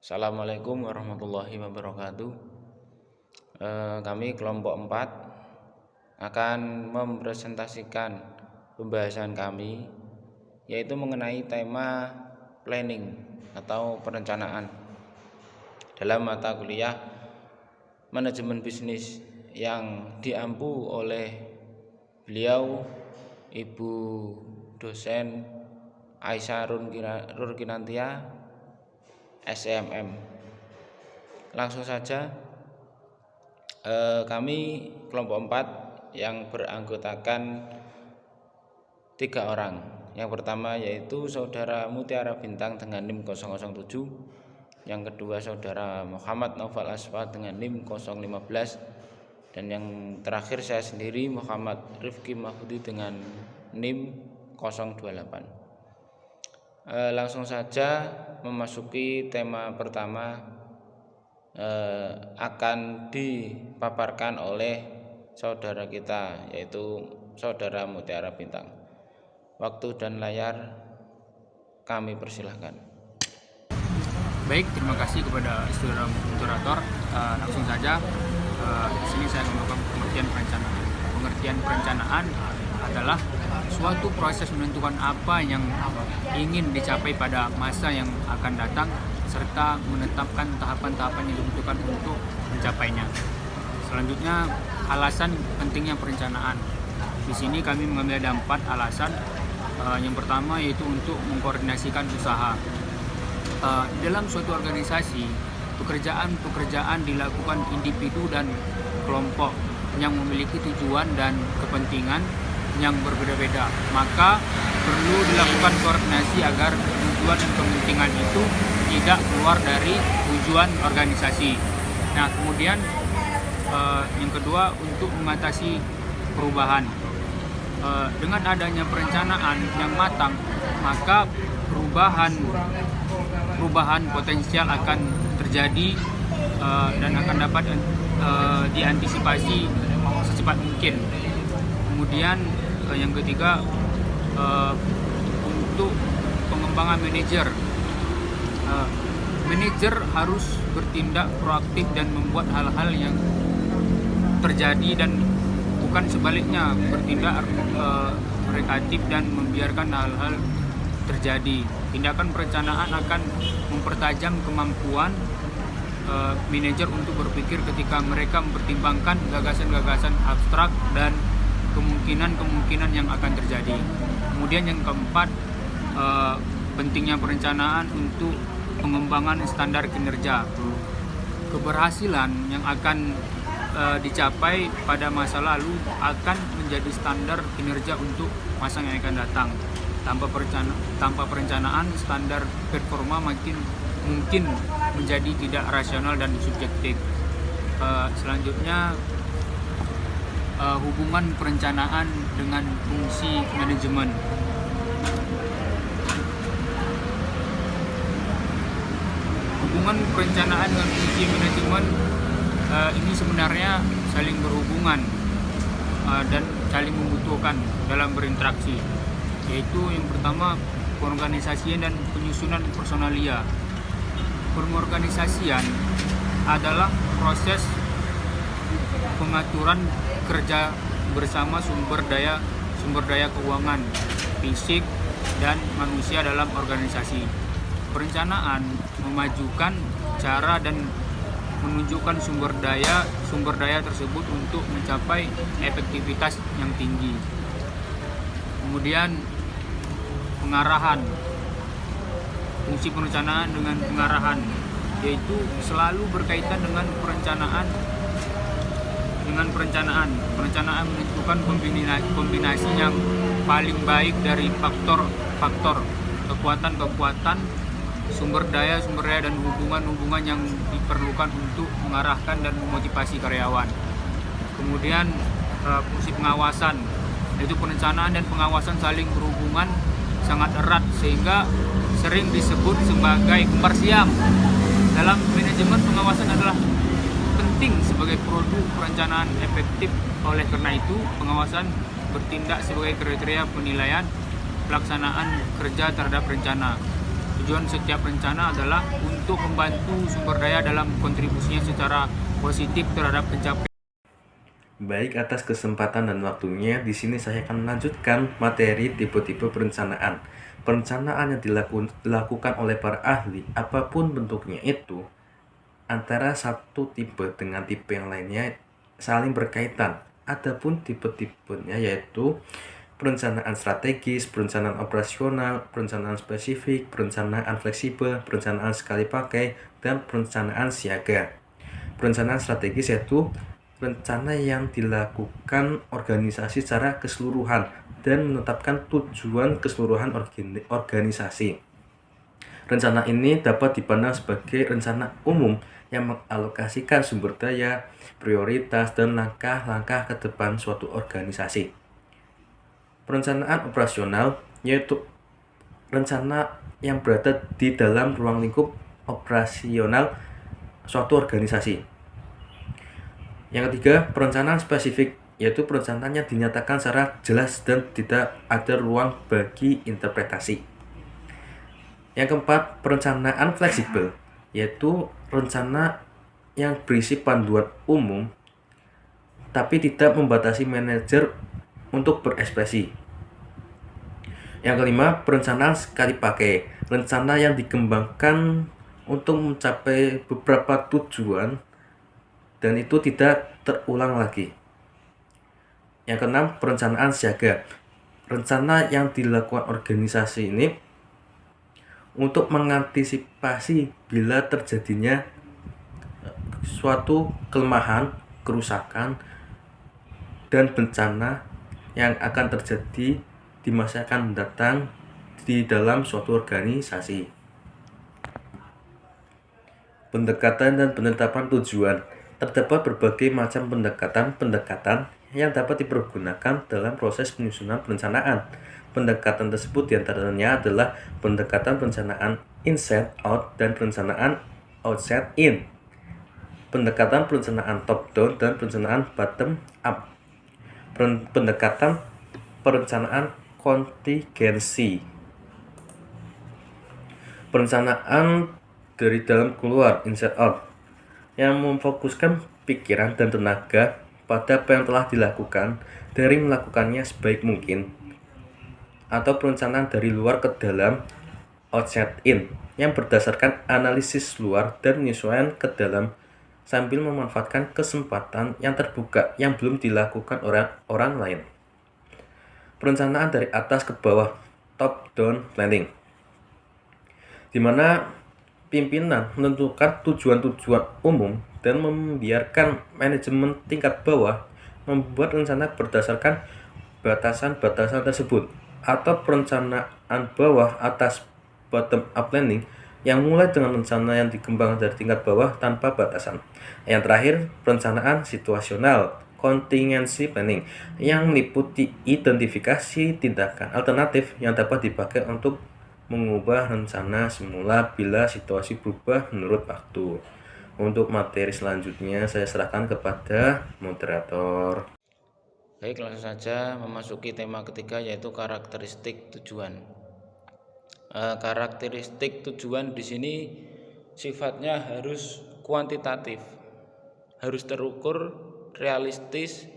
Assalamualaikum warahmatullahi wabarakatuh. Kami kelompok 4 akan mempresentasikan pembahasan kami, yaitu mengenai tema planning atau perencanaan dalam mata kuliah manajemen bisnis yang diampu oleh beliau Ibu dosen Aisyah Rurkinantia SMM. Langsung saja, kami kelompok 4 yang beranggotakan 3 orang. Yang pertama yaitu Saudara Mutiara Bintang dengan NIM 007, yang kedua Saudara Muhammad Naufal Asfa dengan NIM 015, dan yang terakhir saya sendiri Muhammad Rifki Mahfudi dengan NIM 028. Langsung saja memasuki tema pertama, akan dipaparkan oleh saudara kita, yaitu Saudara Mutiara Bintang. Waktu dan layar kami persilahkan. Baik, terima kasih kepada saudara moderator. Langsung saja, di sini saya mengungkapkan pengertian perencanaan. Pengertian perencanaan adalah suatu proses menentukan apa yang ingin dicapai pada masa yang akan datang, serta menetapkan tahapan-tahapan yang dibutuhkan untuk mencapainya. Selanjutnya, alasan pentingnya perencanaan. Di sini kami mengambil ada 4 alasan. Yang pertama yaitu untuk mengkoordinasikan usaha. Dalam suatu organisasi, pekerjaan dilakukan individu dan kelompok yang memiliki tujuan dan kepentingan yang berbeda-beda. Maka perlu dilakukan koordinasi agar tujuan dan kepentingan itu tidak keluar dari tujuan organisasi. Nah, kemudian yang kedua, untuk mengatasi perubahan. Dengan adanya perencanaan yang matang, maka perubahan potensial akan terjadi dan akan dapat diantisipasi secepat mungkin. Kemudian yang ketiga, untuk pengembangan manajer. Manajer harus bertindak proaktif dan membuat hal-hal yang terjadi, dan bukan sebaliknya, bertindak reaktif dan membiarkan hal-hal terjadi. Tindakan perencanaan akan mempertajam kemampuan manajer untuk berpikir ketika mereka mempertimbangkan gagasan-gagasan abstrak dan kemungkinan-kemungkinan yang akan terjadi. Kemudian yang keempat, pentingnya perencanaan untuk pengembangan standar kinerja. Keberhasilan yang akan dicapai pada masa lalu akan menjadi standar kinerja untuk masa yang akan datang. Tanpa perencanaan, standar performa makin mungkin menjadi tidak rasional dan subjektif. Selanjutnya, hubungan perencanaan dengan fungsi manajemen. Hubungan perencanaan dengan fungsi manajemen ini sebenarnya saling berhubungan dan saling membutuhkan dalam berinteraksi, yaitu yang pertama, pengorganisasian dan penyusunan personalia. Pengorganisasian adalah proses pengaturan kerja bersama sumber daya keuangan, fisik, dan manusia dalam organisasi. Perencanaan memajukan cara dan menunjukkan sumber daya tersebut untuk mencapai efektivitas yang tinggi. Kemudian pengarahan. Fungsi perencanaan dengan pengarahan, yaitu selalu berkaitan dengan perencanaan. Perencanaan menentukan kombinasi yang paling baik dari faktor kekuatan, sumber daya dan hubungan yang diperlukan untuk mengarahkan dan memotivasi karyawan. Kemudian fungsi pengawasan, yaitu perencanaan dan pengawasan saling berhubungan sangat erat sehingga sering disebut sebagai kembar siam. Dalam manajemen, pengawasan adalah penting sebagai produk perencanaan efektif. Oleh karena itu, pengawasan bertindak sebagai kriteria penilaian pelaksanaan kerja terhadap rencana. Tujuan setiap rencana adalah untuk untuk membantu sumber daya dalam kontribusinya secara positif terhadap pencapaian. Baik, atas kesempatan dan waktunya, di sini saya akan melanjutkan materi tipe-tipe perencanaan. Perencanaan yang dilakukan oleh para ahli, apapun bentuknya itu, antara satu tipe dengan tipe yang lainnya saling berkaitan. Adapun tipe-tipenya yaitu perencanaan strategis, perencanaan operasional, perencanaan spesifik, perencanaan fleksibel, perencanaan sekali pakai, dan perencanaan siaga. Perencanaan strategis yaitu rencana yang dilakukan organisasi secara keseluruhan dan menetapkan tujuan keseluruhan organisasi. Rencana ini dapat dipandang sebagai rencana umum yang mengalokasikan sumber daya, prioritas, dan langkah-langkah ke depan suatu organisasi. Perencanaan operasional yaitu rencana yang berada di dalam ruang lingkup operasional suatu organisasi. Yang ketiga, perencanaan spesifik yaitu perencanaan yang dinyatakan secara jelas dan tidak ada ruang bagi interpretasi. Yang keempat, perencanaan fleksibel yaitu rencana yang berisi panduan umum tapi tidak membatasi manajer untuk berekspresi. Yang kelima, perencanaan sekali pakai, rencana yang dikembangkan untuk mencapai beberapa tujuan dan itu tidak terulang lagi. Yang keenam, perencanaan siaga, rencana yang dilakukan organisasi ini untuk mengantisipasi bila terjadinya suatu kelemahan, kerusakan, dan bencana yang akan terjadi di masa akan mendatang di dalam suatu organisasi. Pendekatan dan penetapan tujuan. Terdapat berbagai macam pendekatan yang dapat dipergunakan dalam proses penyusunan perencanaan. Pendekatan tersebut diantaranya adalah pendekatan perencanaan inside out dan perencanaan outside in, pendekatan perencanaan top down dan perencanaan bottom up, pendekatan perencanaan kontingensi, perencanaan dari dalam keluar inside out yang memfokuskan pikiran dan tenaga pada apa yang telah dilakukan dari melakukannya sebaik mungkin, atau perencanaan dari luar ke dalam outside in yang berdasarkan analisis luar dan penyesuaian ke dalam sambil memanfaatkan kesempatan yang terbuka yang belum dilakukan orang lain. Perencanaan dari atas ke bawah top down planning, di mana pimpinan menentukan tujuan-tujuan umum dan membiarkan manajemen tingkat bawah membuat rencana berdasarkan batasan-batasan tersebut, atau perencanaan bawah atas bottom up planning yang mulai dengan rencana yang dikembangkan dari tingkat bawah tanpa batasan. Yang terakhir, perencanaan situasional contingency planning yang meliputi identifikasi tindakan alternatif yang dapat dipakai untuk mengubah rencana semula bila situasi berubah menurut waktu. Untuk materi selanjutnya saya serahkan kepada moderator. Baik, langsung saja memasuki tema ketiga yaitu karakteristik tujuan. Karakteristik tujuan di sini sifatnya harus kuantitatif, harus terukur, realistis,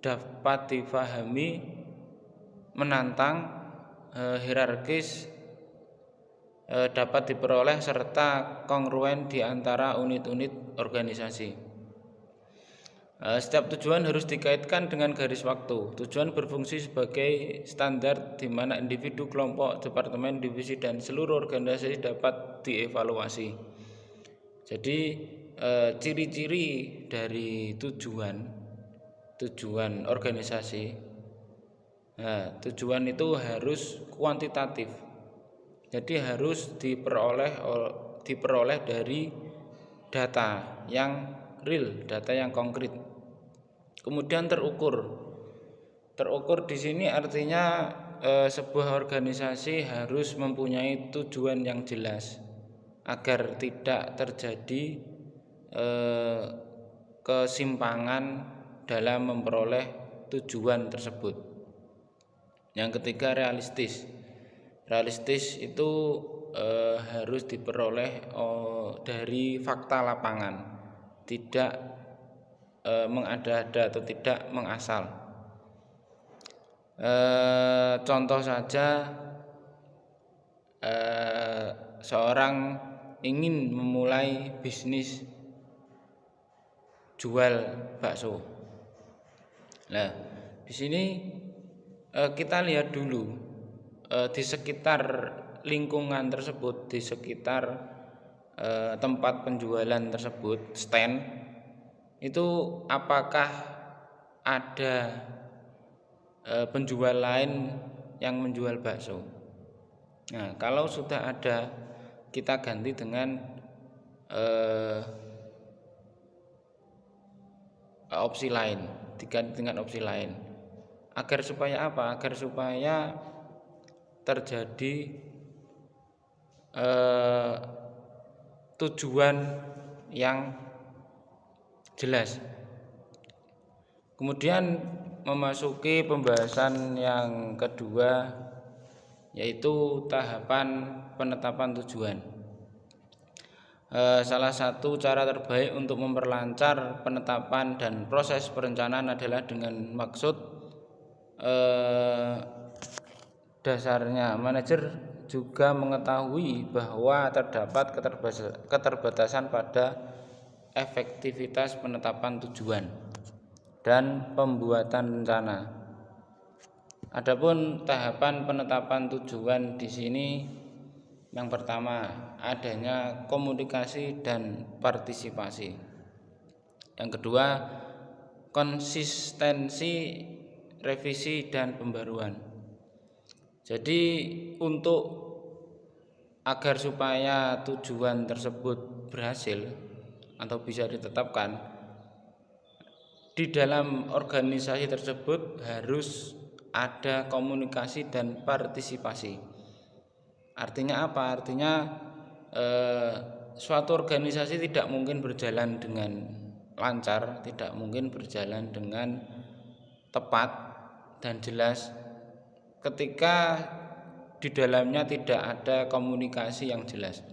dapat difahami, menantang, hierarkis, dapat diperoleh, serta kongruen di antara unit-unit organisasi. Setiap tujuan harus dikaitkan dengan garis waktu. Tujuan berfungsi sebagai standar di mana individu, kelompok, departemen, divisi, dan seluruh organisasi dapat dievaluasi. Jadi ciri-ciri dari tujuan organisasi, tujuan itu harus kuantitatif. Jadi harus diperoleh dari data yang real, data yang konkret. Kemudian terukur. Terukur di sini artinya sebuah organisasi harus mempunyai tujuan yang jelas agar tidak terjadi kesimpangan dalam memperoleh tujuan tersebut. Yang ketiga, realistis. Realistis itu harus diperoleh dari fakta lapangan, tidak mengada-ada atau tidak mengasal. Contoh saja, seorang ingin memulai bisnis jual bakso. Nah, di sini kita lihat dulu di sekitar lingkungan tersebut, di sekitar tempat penjualan tersebut, stand itu apakah ada penjual lain yang menjual bakso. Nah, kalau sudah ada, kita ganti dengan opsi lain, diganti dengan opsi lain. Agar supaya apa? Agar supaya terjadi tujuan yang jelas. Kemudian memasuki pembahasan yang kedua, yaitu tahapan penetapan tujuan. Salah satu cara terbaik untuk memperlancar penetapan dan proses perencanaan adalah dengan maksud dasarnya manajer juga mengetahui bahwa terdapat keterbatasan pada efektivitas penetapan tujuan dan pembuatan rencana. Adapun tahapan penetapan tujuan di sini, yang pertama adanya komunikasi dan partisipasi. Yang kedua, konsistensi, revisi dan pembaruan. Jadi untuk agar supaya tujuan tersebut berhasil atau bisa ditetapkan, di dalam organisasi tersebut harus ada komunikasi dan partisipasi. Artinya apa? Artinya suatu organisasi tidak mungkin berjalan dengan lancar, tidak mungkin berjalan dengan tepat dan jelas ketika di dalamnya tidak ada komunikasi yang jelas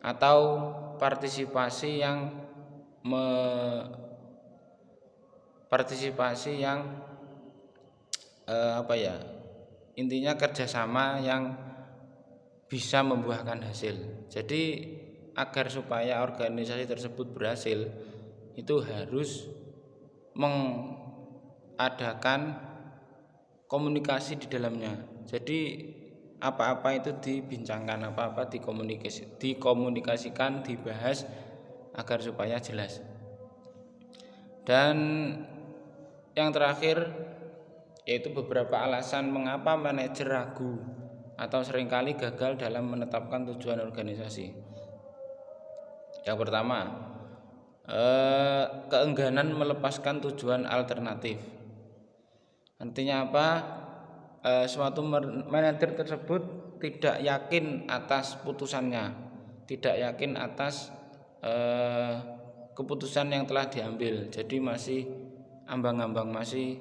atau partisipasi yang intinya kerjasama yang bisa membuahkan hasil. Jadi agar supaya organisasi tersebut berhasil, itu harus mengadakan komunikasi di dalamnya. Jadi apa-apa itu dibincangkan, apa-apa dikomunikasikan, dibahas agar supaya jelas. Dan yang terakhir, yaitu beberapa alasan mengapa manajer ragu atau seringkali gagal dalam menetapkan tujuan organisasi. Yang pertama, keengganan melepaskan tujuan alternatif. Artinya apa? Suatu manajer tersebut tidak yakin atas putusannya, tidak yakin atas keputusan yang telah diambil. Jadi masih ambang-ambang, masih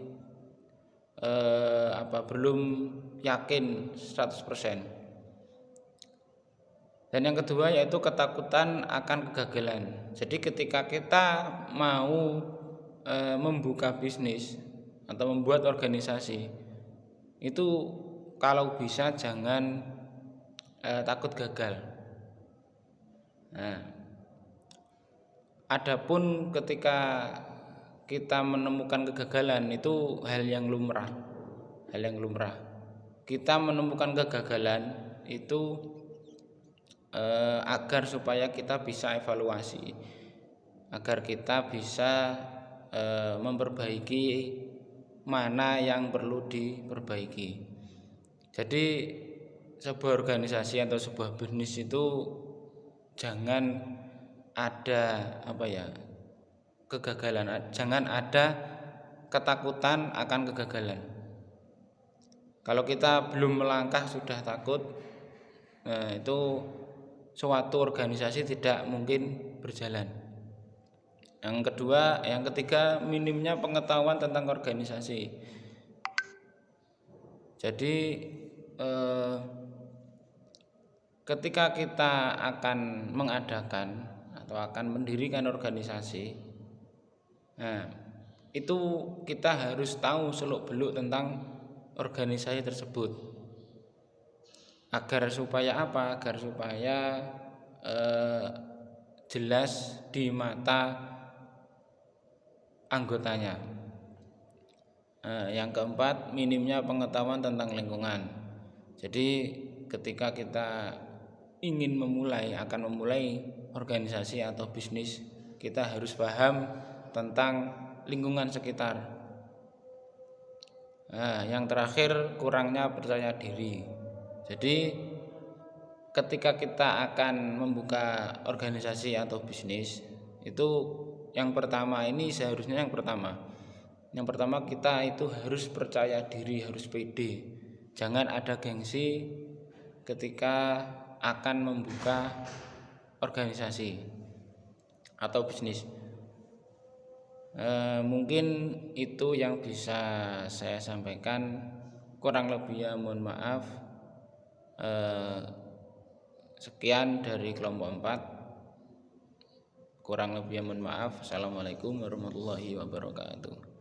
belum yakin 100%. Dan yang kedua yaitu ketakutan akan kegagalan. Jadi ketika kita mau membuka bisnis atau membuat organisasi, itu kalau bisa jangan takut gagal. Nah, adapun ketika kita menemukan kegagalan, itu hal yang lumrah. Kita menemukan kegagalan itu agar supaya kita bisa evaluasi, agar kita bisa memperbaiki mana yang perlu diperbaiki. Jadi sebuah organisasi atau sebuah bisnis itu jangan ada kegagalan, jangan ada ketakutan akan kegagalan. Kalau kita belum melangkah sudah takut, itu suatu organisasi tidak mungkin berjalan. Yang ketiga, minimnya pengetahuan tentang organisasi. Jadi ketika kita akan mengadakan atau akan mendirikan organisasi, nah, itu kita harus tahu seluk-beluk tentang organisasi tersebut. Agar supaya apa? Agar supaya jelas di mata anggotanya. Yang keempat, minimnya pengetahuan tentang lingkungan. Jadi ketika kita ingin akan memulai organisasi atau bisnis, kita harus paham tentang lingkungan sekitar. Yang terakhir, kurangnya percaya diri. Jadi ketika kita akan membuka organisasi atau bisnis, itu yang pertama kita itu harus percaya diri, harus pede. Jangan ada gengsi ketika akan membuka organisasi atau bisnis. Mungkin itu yang bisa saya sampaikan, kurang lebihnya mohon maaf. Sekian dari kelompok 4, kurang lebihnya mohon maaf. Assalamualaikum warahmatullahi wabarakatuh.